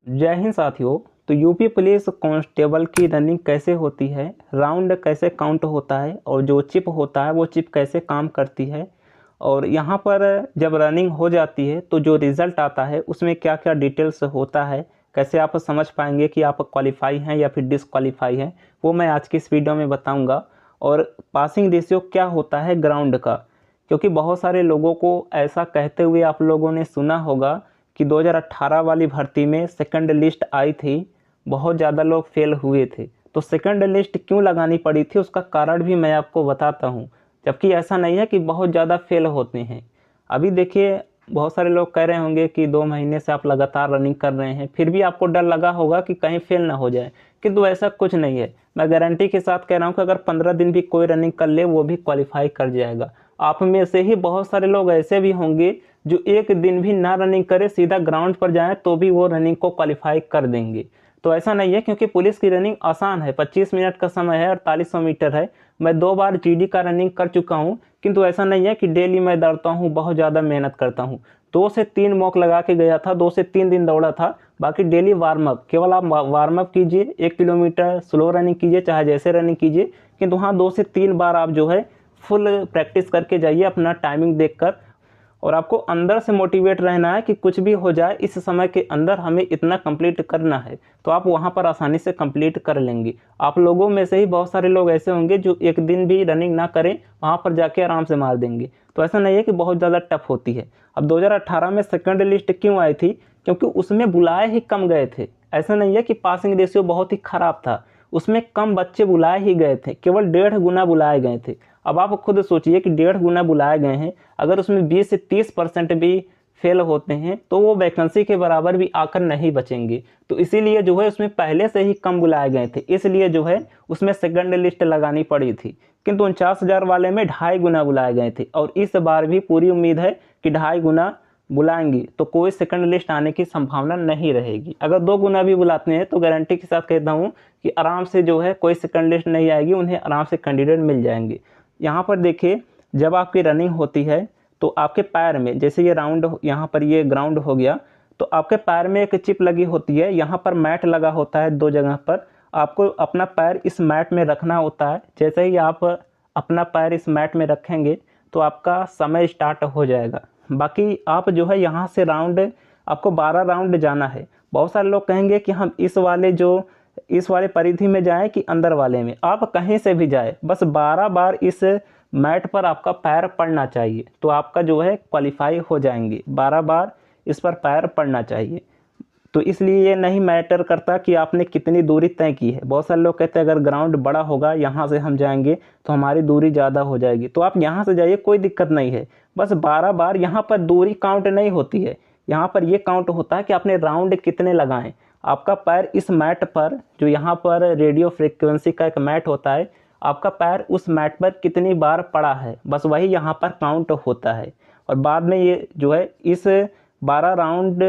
जय हिंद साथियों। तो यूपी पुलिस कांस्टेबल की रनिंग कैसे होती है, राउंड कैसे काउंट होता है और जो चिप होता है वो चिप कैसे काम करती है, और यहाँ पर जब रनिंग हो जाती है तो जो रिज़ल्ट आता है उसमें क्या क्या डिटेल्स होता है, कैसे आप समझ पाएंगे कि आप क्वालिफाई हैं या फिर डिसक्वालीफाई हैं, वो मैं आज की इस वीडियो में बताऊंगा। और पासिंग रेशियो क्या होता है ग्राउंड का, क्योंकि बहुत सारे लोगों को ऐसा कहते हुए आप लोगों ने सुना होगा कि 2018 वाली भर्ती में सेकंड लिस्ट आई थी, बहुत ज़्यादा लोग फेल हुए थे। तो सेकंड लिस्ट क्यों लगानी पड़ी थी उसका कारण भी मैं आपको बताता हूँ, जबकि ऐसा नहीं है कि बहुत ज़्यादा फेल होते हैं। अभी देखिए, बहुत सारे लोग कह रहे होंगे कि 2 महीने से आप लगातार रनिंग कर रहे हैं, फिर भी आपको डर लगा होगा कि कहीं फेल ना हो जाए, किंतु ऐसा कुछ नहीं है। मैं गारंटी के साथ कह रहा हूँ कि अगर 15 दिन भी कोई रनिंग कर ले वो भी क्वालिफाई कर जाएगा। आप में से ही बहुत सारे लोग ऐसे भी होंगे जो एक दिन भी ना रनिंग करे, सीधा ग्राउंड पर जाएं तो भी वो रनिंग को क्वालिफाई कर देंगे। तो ऐसा नहीं है, क्योंकि पुलिस की रनिंग आसान है, 25 मिनट का समय है, 4800 मीटर है। मैं 2 बार जीडी का रनिंग कर चुका हूँ, किंतु ऐसा नहीं है कि डेली मैं दौड़ता हूँ, बहुत ज़्यादा मेहनत करता हूँ। 2 से 3 मॉक लगा के गया था, 2 से 3 दिन दौड़ा था। बाकी डेली वार्म अप, केवल आप वार्म अप कीजिए, 1 किलोमीटर स्लो रनिंग कीजिए, चाहे जैसे रनिंग कीजिए, किंतु हाँ 2 से 3 बार आप जो है फुल प्रैक्टिस करके जाइए अपना टाइमिंग देखकर। और आपको अंदर से मोटिवेट रहना है कि कुछ भी हो जाए इस समय के अंदर हमें इतना कंप्लीट करना है, तो आप वहाँ पर आसानी से कंप्लीट कर लेंगे। आप लोगों में से ही बहुत सारे लोग ऐसे होंगे जो एक दिन भी रनिंग ना करें, वहाँ पर जाके आराम से मार देंगे। तो ऐसा नहीं है कि बहुत ज़्यादा टफ होती है। अब 2018 में सेकंड लिस्ट क्यों आई थी, क्योंकि उसमें बुलाए ही कम गए थे। ऐसा नहीं है कि पासिंग रेशियो बहुत ही ख़राब था, उसमें कम बच्चे बुलाए ही गए थे, केवल 1.5 गुना बुलाए गए थे। अब आप खुद सोचिए कि 1.5 गुना बुलाए गए हैं, अगर उसमें 20 से 30% भी फेल होते हैं तो वो वैकेंसी के बराबर भी आकर नहीं बचेंगे। तो इसीलिए जो है उसमें पहले से ही कम बुलाए गए थे, इसलिए जो है उसमें सेकंड लिस्ट लगानी पड़ी थी। किंतु 49,000 वाले में 2.5 गुना बुलाए गए थे, और इस बार भी पूरी उम्मीद है कि 2.5 गुना बुलाएंगी, तो कोई सेकंड लिस्ट आने की संभावना नहीं रहेगी। अगर 2 गुना भी बुलाते हैं तो गारंटी के साथ कहता हूँ कि आराम से जो है कोई सेकंड लिस्ट नहीं आएगी, उन्हें आराम से कैंडिडेट मिल जाएंगे। यहाँ पर देखिए, जब आपकी रनिंग होती है तो आपके पैर में, जैसे ये राउंड यहाँ पर ये ग्राउंड हो गया, तो आपके पैर में एक चिप लगी होती है, यहाँ पर मैट लगा होता है 2 जगह पर। आपको अपना पैर इस मैट में रखना होता है। जैसे ही आप अपना पैर इस मैट में रखेंगे तो आपका समय स्टार्ट हो जाएगा। बाकी आप जो है यहाँ से राउंड, आपको 12 राउंड जाना है। बहुत सारे लोग कहेंगे कि हम इस वाले परिधि में जाएं कि अंदर वाले में, आप कहीं से भी जाए, बस 12 बार इस मैट पर आपका पैर पड़ना चाहिए, तो आपका जो है क्वालिफाई हो जाएंगे। 12 बार इस पर पैर पड़ना चाहिए। तो इसलिए ये नहीं मैटर करता कि आपने कितनी दूरी तय की है। बहुत सारे लोग कहते हैं अगर ग्राउंड बड़ा होगा, यहाँ से हम जाएंगे तो हमारी दूरी ज़्यादा हो जाएगी, तो आप यहाँ से जाइए, कोई दिक्कत नहीं है। बस 12 बार, यहाँ पर दूरी काउंट नहीं होती है, यहाँ पर ये काउंट होता है कि आपने राउंड कितने लगाएं। आपका पैर इस मैट पर, जो यहाँ पर रेडियो फ्रिक्वेंसी का एक मैट होता है, आपका पैर उस मैट पर कितनी बार पड़ा है, बस वही यहाँ पर काउंट होता है। और बाद में ये जो है इस 12 राउंड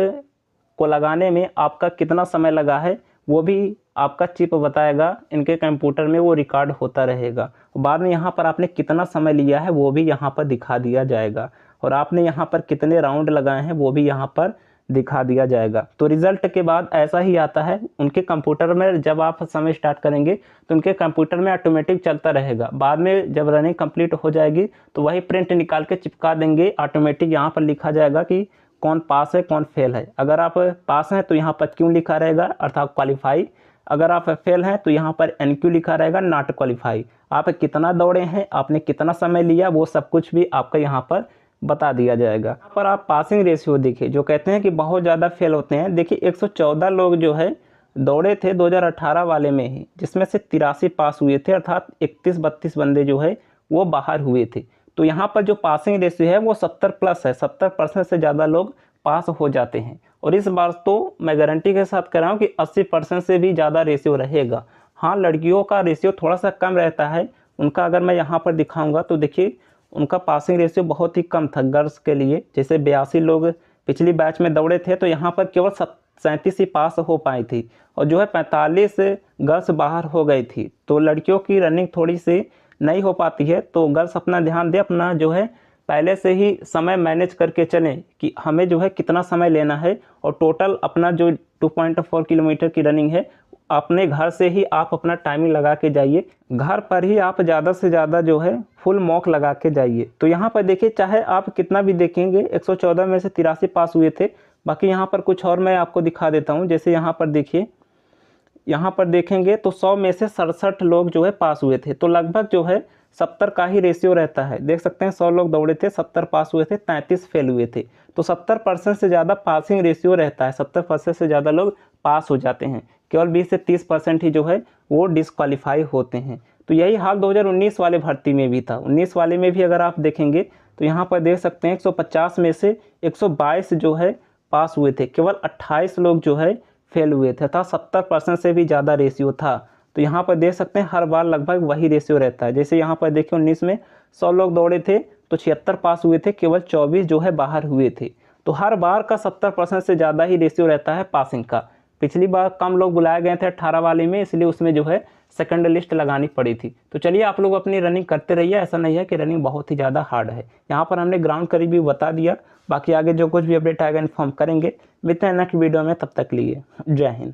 को लगाने में आपका कितना समय लगा है वो भी आपका चिप बताएगा, इनके कंप्यूटर में वो रिकॉर्ड होता रहेगा। बाद में यहाँ पर आपने कितना समय लिया है वो भी यहाँ पर दिखा दिया जाएगा, और आपने यहाँ पर कितने राउंड लगाए हैं वो भी यहाँ पर दिखा दिया जाएगा। तो रिजल्ट के बाद ऐसा ही आता है उनके कंप्यूटर में। जब आप समय स्टार्ट करेंगे तो उनके कंप्यूटर में ऑटोमेटिक चलता रहेगा। बाद में जब रनिंग कंप्लीट हो जाएगी तो वही प्रिंट निकाल के चिपका देंगे, ऑटोमेटिक यहाँ पर लिखा जाएगा कि कौन पास है कौन फेल है। अगर आप पास हैं तो यहाँ पर क्यों लिखा रहेगा, अर्थात क्वालिफाई। अगर आप फेल हैं तो यहाँ पर NQ लिखा रहेगा, नॉट क्वालिफाई। आप कितना दौड़े हैं, आपने कितना समय लिया, वो सब कुछ भी आपका यहाँ पर बता दिया जाएगा। यहाँ पर आप पासिंग रेशियो देखिए, जो कहते हैं कि बहुत ज़्यादा फेल होते हैं, देखिए 114 लोग जो है दौड़े थे 2018 वाले में ही, जिसमें से 83 पास हुए थे, अर्थात 31-32 बंदे जो है वो बाहर हुए थे। तो यहाँ पर जो पासिंग रेशियो है वो 70+ है, 70% से ज़्यादा लोग पास हो जाते हैं। और इस बार तो मैं गारंटी के साथ कह रहा हूँ कि 80% से भी ज़्यादा रेशियो रहेगा। हाँ, लड़कियों का रेशियो थोड़ा सा कम रहता है, उनका अगर मैं यहाँ पर दिखाऊँगा तो देखिए उनका पासिंग रेशियो बहुत ही कम था गर्ल्स के लिए। जैसे 82 लोग पिछली बैच में दौड़े थे, तो यहाँ पर केवल 37 ही पास हो पाई थी, और जो है 45 गर्ल्स बाहर हो गई थी। तो लड़कियों की रनिंग थोड़ी सी नहीं हो पाती है, तो गर्ल्स अपना ध्यान दे, अपना जो है पहले से ही समय मैनेज करके चलें कि हमें जो है कितना समय लेना है, और टोटल अपना जो 2.4 किलोमीटर की रनिंग है अपने घर से ही आप अपना टाइमिंग लगा के जाइए। घर पर ही आप ज़्यादा से ज़्यादा जो है फुल मॉक लगा के जाइए। तो यहाँ पर देखिए, चाहे आप कितना भी देखेंगे 114 में से 83 पास हुए थे। बाकी यहाँ पर कुछ और मैं आपको दिखा देता हूँ। जैसे यहाँ पर देखिए, यहाँ पर देखेंगे तो 100 में से 67 लोग जो है पास हुए थे। तो लगभग जो है 70 का ही रेशियो रहता है। देख सकते हैं 100 लोग दौड़े थे, 70 पास हुए थे, 33 फेल हुए थे। तो 70% से ज़्यादा पासिंग रेशियो रहता है, 70% से ज़्यादा लोग पास हो जाते हैं। केवल 20 से 30% ही जो है वो डिसक्वालीफाई होते हैं। तो यही हाल 2019 वाले भर्ती में भी था। 19 वाले में भी अगर आप देखेंगे तो यहाँ पर देख सकते हैं 150 में से 122 जो है पास हुए थे, केवल 28 लोग जो है फेल हुए थे, था 70% से भी ज़्यादा रेशियो था। तो यहाँ पर देख सकते हैं हर बार लगभग वही रेशियो रहता है। जैसे यहाँ पर देखिए 19 में 100 लोग दौड़े थे तो 76 पास हुए थे, केवल 24 जो है बाहर हुए थे। तो हर बार का 70% से ज़्यादा ही रेशियो रहता है पासिंग का। पिछली बार कम लोग बुलाए गए थे 18 वाले में, इसलिए उसमें जो है सेकंड लिस्ट लगानी पड़ी थी। तो चलिए आप लोग अपनी रनिंग करते रहिए, ऐसा नहीं है कि रनिंग बहुत ही ज़्यादा हार्ड है। यहाँ पर हमने ग्राउंड का रिव्यू बता दिया, बाकी आगे जो कुछ भी अपडेट आएगा इन्फॉर्म करेंगे। मिलते हैं नेक्स्ट वीडियो में, तब तक लिए जय हिंद।